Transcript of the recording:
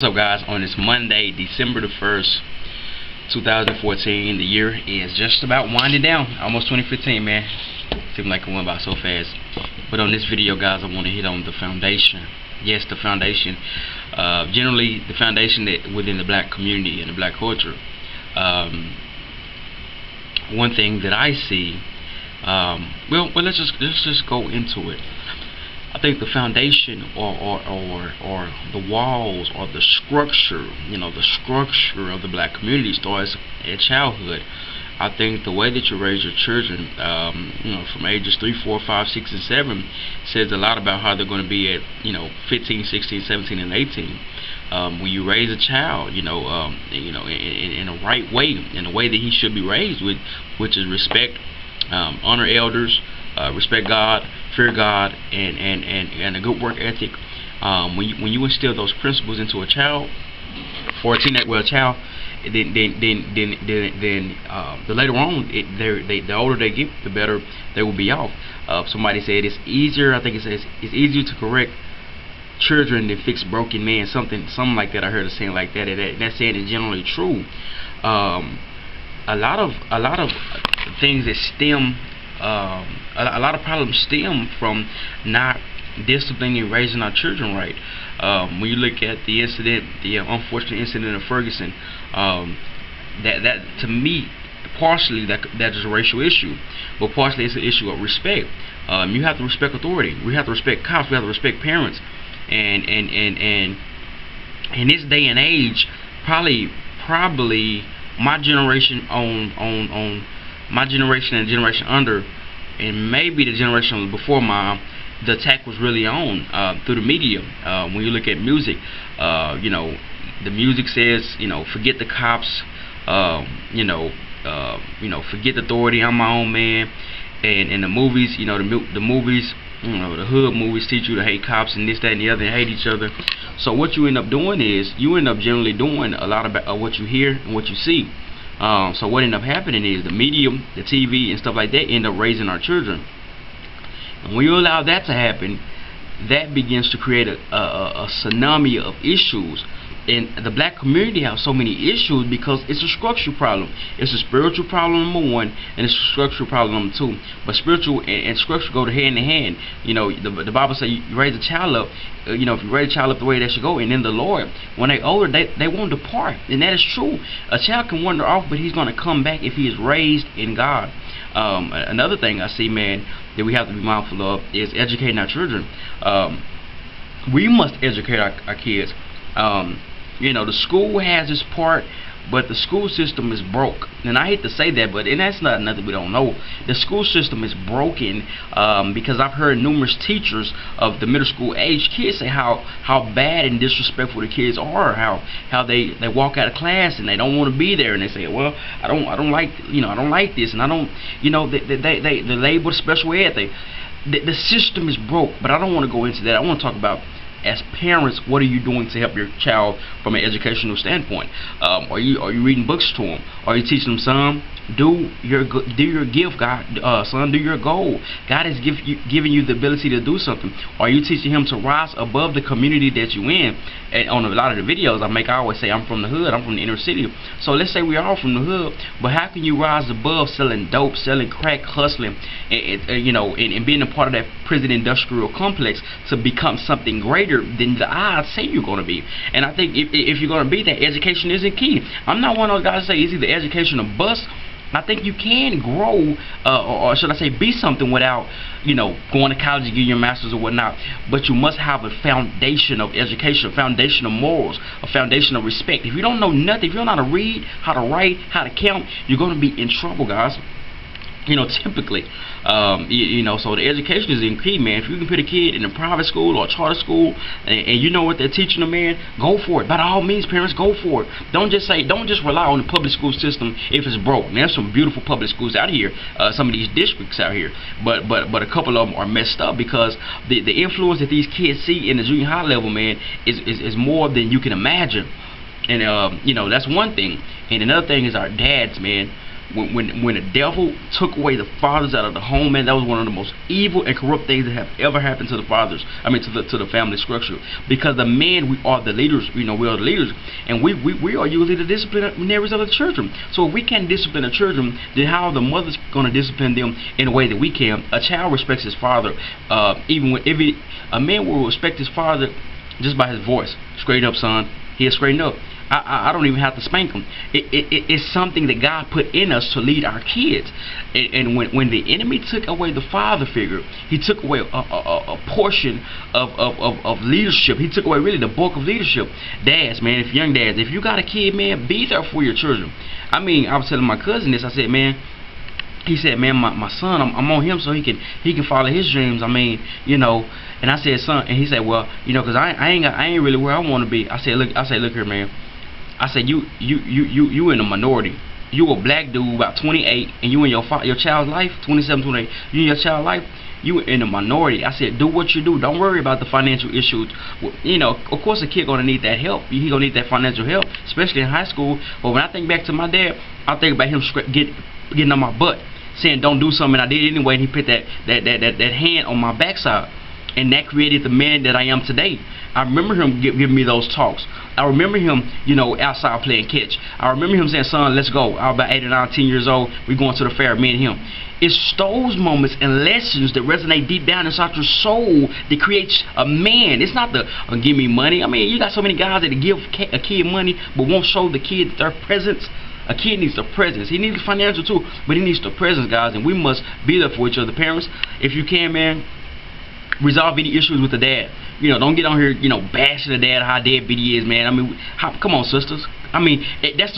What's up, guys? On this Monday, December the 1st, 2014, the year is just about winding down. Almost 2015, man. Seems like it went by so fast. But on this video, guys, I want to hit on the foundation. Yes, the foundation. Generally, the foundation that within the black community and the black culture. One thing that I see, well, let's just go into it. I think the foundation or the walls or the structure, the structure of the black community starts at childhood. I think the way that you raise your children, from ages 3, 4, 5, 6, and 7 says a lot about how they're going to be at, 15, 16, 17, and 18. When you raise a child, in a right way, in a way that he should be raised with, which is respect, honor elders, respect God, fear God, and a good work ethic. When you instill those principles into a child, or a teenage, child, then the later on, the older they get, the better they will be off. Somebody said it's easier. I think it says it's easier to correct children than fix broken men. Something like that. I heard a saying like that. And that saying is generally true. A lot of things that stem. A lot of problems stem from not disciplining and raising our children right. When you look at the incident, the unfortunate incident of Ferguson, that to me, partially that is a racial issue, but partially it's an issue of respect. You have to respect authority. We have to respect cops. We have to respect parents. And in this day and age, probably my generation on my generation and the generation under, and maybe the generation before mine, the attack was really on through the media. When you look at music, the music says, forget the cops, forget the authority. I'm my own man. And in the movies, the movies, the hood movies teach you to hate cops and this, that, and the other, and hate each other. So what you end up doing is you end up generally doing a lot of what you hear and what you see. So what ended up happening is the media, the TV, and stuff like that end up raising our children. And when you allow that to happen, that begins to create a tsunami of issues. And the black community has so many issues because it's a structural problem. It's a spiritual problem, number one, and it's a structural problem, number two. But spiritual and structure go hand in hand. The Bible says you raise a child up. If you raise a child up the way they should go, and in the Lord, when they're older, they won't depart. And that is true. A child can wander off, but he's going to come back if he is raised in God. Another thing I see, man, that we have to be mindful of is educating our children. We must educate our kids. The school has its part, but the school system is broke. And I hate to say that, and that's not nothing we don't know. The school system is broken because I've heard numerous teachers of the middle school age kids say how bad and disrespectful the kids are, how they walk out of class and they don't want to be there, and they say, well, I don't like this, and I don't, they label special ed. The system is broke, but I don't want to go into that. I want to talk about, as parents, what are you doing to help your child from an educational standpoint? Are you reading books to them? Are you teaching them, son, do your gift, God, son, do your goal. God has given you the ability to do something. Are you teaching him to rise above the community that you're in? And on a lot of the videos I always say I'm from the hood, I'm from the inner city. So let's say we're all from the hood, but how can you rise above selling dope, selling crack, hustling, and being a part of that prison industrial complex to become something greater than the odds say you're going to be? And I think if you're going to be that, education isn't key. I'm not one of those guys that say it's either education or bust. I think you can grow, or should I say be something without, going to college and getting your master's or whatnot. But you must have a foundation of education, a foundation of morals, a foundation of respect. If you don't know nothing, if you don't know how to read, how to write, how to count, you're going to be in trouble, guys. Typically, so the education is in key, man. If you can put a kid in a private school or a charter school, and you know what they're teaching them, man, go for it. By all means, parents, go for it. Don't just rely on the public school system if it's broke. And there's some beautiful public schools out here, some of these districts out here, but a couple of them are messed up because the influence that these kids see in the junior high level, man, is more than you can imagine. And that's one thing. And another thing is our dads, man. when the devil took away the fathers out of the home, man, that was one of the most evil and corrupt things that have ever happened to the fathers. I mean, to the family structure. Because the men, we are the leaders. You know, we are the leaders, and we are usually the disciplinaries of the children. So if we can't discipline the children, then how are the mothers going to discipline them in a way that we can? A child respects his father. Even when a man will respect his father just by his voice. Straight up, son. He'll straighten up. I don't even have to spank them. It's something that God put in us to lead our kids. And when the enemy took away the father figure, he took away a portion of leadership. He took away really the bulk of leadership. Dads, man, young dads, if you got a kid, man, be there for your children. I mean, I was telling my cousin this. I said, man, he said, man, my son, I'm on him so he can follow his dreams. I mean, you know. And I said, son, and he said, well, you know, cause I ain't really where I want to be. I said, look here, man. I said, you in a minority. You a black dude about 28, and you in your child's life, 27, 28. You in your child's life, you in a minority. I said, do what you do. Don't worry about the financial issues. You know, of course, a kid gonna need that help. He gonna need that financial help, especially in high school. But when I think back to my dad, I think about him getting on my butt, saying don't do something, and I did anyway. And he put that hand on my backside. And that created the man that I am today. I remember him giving me those talks. I remember him, you know, outside playing catch. I remember him saying, son, let's go. I was about 8 or 9, 10 years old. We going to the fair, me and him. It's those moments and lessons that resonate deep down inside your soul that creates a man. It's not the give me money. I mean, you got so many guys that give a kid money but won't show the kid their presence. A kid needs the presence. He needs the financial too, but he needs the presence, guys. And we must be there for each other. Parents, if you can, man, resolve any issues with the dad. You know, don't get on here, you know, bashing the dad, how deadbeat he is, man. I mean, come on, sisters. I mean, that's the